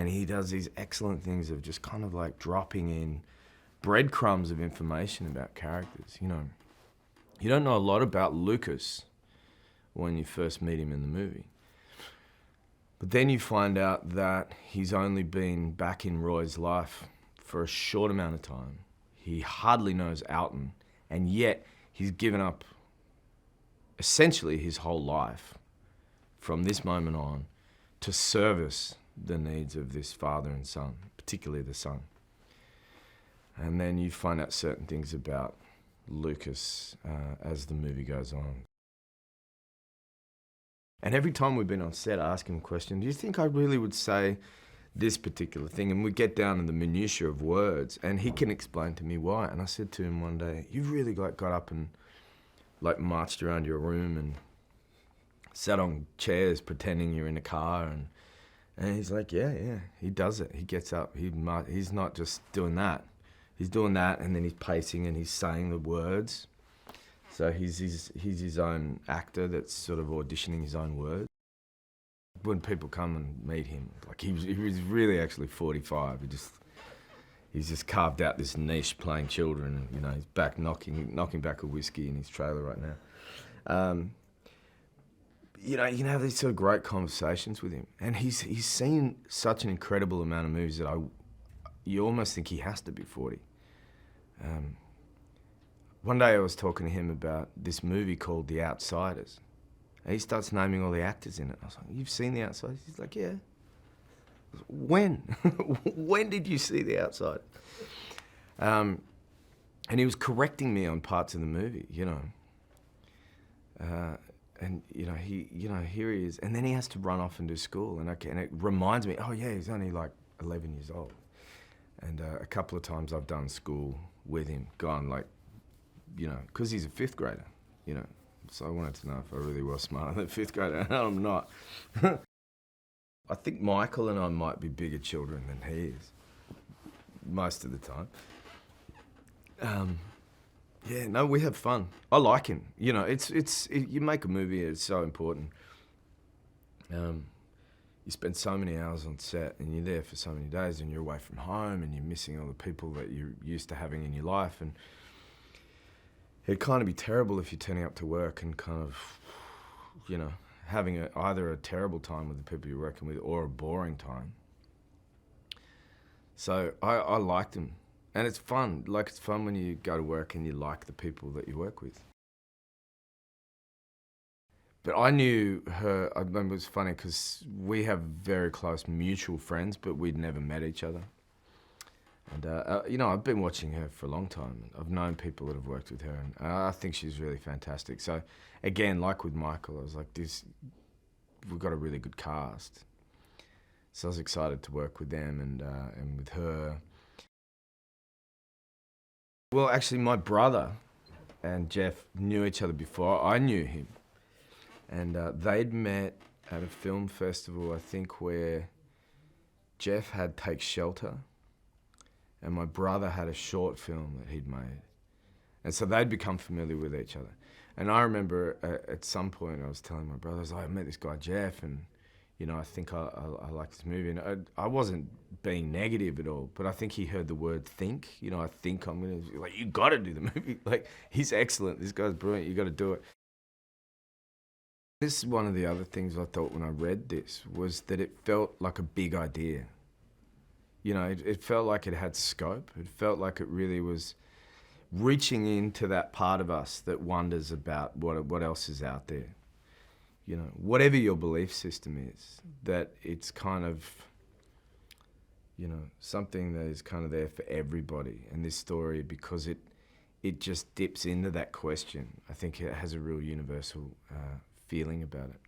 And he does these excellent things of just kind of like dropping in breadcrumbs of information about characters. You know, you don't know a lot about Lucas when you first meet him in the movie. But then you find out that he's only been back in Roy's life for a short amount of time. He hardly knows Alton, and yet he's given up essentially his whole life from this moment on to service the needs of this father and son, particularly the son. And then you find out certain things about Lucas as the movie goes on. And every time we've been on set, I ask him a question, do you think I really would say this particular thing? And we get down to the minutiae of words, and he can explain to me why. And I said to him one day, you've really got up and marched around your room and sat on chairs pretending you're in a car. And he's like, yeah, he does it. He gets up. He's not just doing that. He's doing that, and then he's pacing and he's saying the words. So he's his own actor that's sort of auditioning his own words. When people come and meet him, like he was really actually 45. He's just carved out this niche playing children, and you know he's back knocking back a whiskey in his trailer right now. You know, you can have these sort of great conversations with him, and he's seen such an incredible amount of movies that you almost think he has to be 40. One day I was talking to him about this movie called The Outsiders. And he starts naming all the actors in it. I was like, you've seen The Outsiders? He's like, yeah. When? When did you see The Outsiders? And he was correcting me on parts of the movie, you know. And here he is. And then he has to run off and do school. And it reminds me, oh yeah, he's only like 11 years old. And a couple of times I've done school with him, gone like, you know, because he's a fifth grader, you know. So I wanted to know if I really was smarter than a fifth grader, and I'm not. I think Michael and I might be bigger children than he is, most of the time. Yeah, no, we have fun. I like him. You know, you make a movie, it's so important. You spend so many hours on set, and you're there for so many days, and you're away from home, and you're missing all the people that you're used to having in your life, and it'd kind of be terrible if you're turning up to work and kind of, you know, having either a terrible time with the people you're working with or a boring time. So I liked him. And it's fun. Like, it's fun when you go to work and you like the people that you work with. But I knew her, I remember it was funny because we have very close mutual friends, but we'd never met each other. And, you know, I've been watching her for a long time. I've known people that have worked with her, and I think she's really fantastic. So, again, like with Michael, I was like, we've got a really good cast. So I was excited to work with them and with her. Well, actually, my brother and Jeff knew each other before I knew him. And they'd met at a film festival, I think, where Jeff had Take Shelter, and my brother had a short film that he'd made. And so they'd become familiar with each other. And I remember at some point I was telling my brother, I was like, I met this guy Jeff, and you know, I think I like this movie. And I wasn't being negative at all, but I think he heard the word think. You know, I think I'm gonna, like, you gotta do the movie. Like, he's excellent, this guy's brilliant, you gotta do it. This is one of the other things I thought when I read this, was that it felt like a big idea. You know, it felt like it had scope. It felt like it really was reaching into that part of us that wonders about what else is out there. You know, whatever your belief system is, that it's kind of, you know, something that is kind of there for everybody. And this story, because it just dips into that question, I think it has a real universal feeling about it.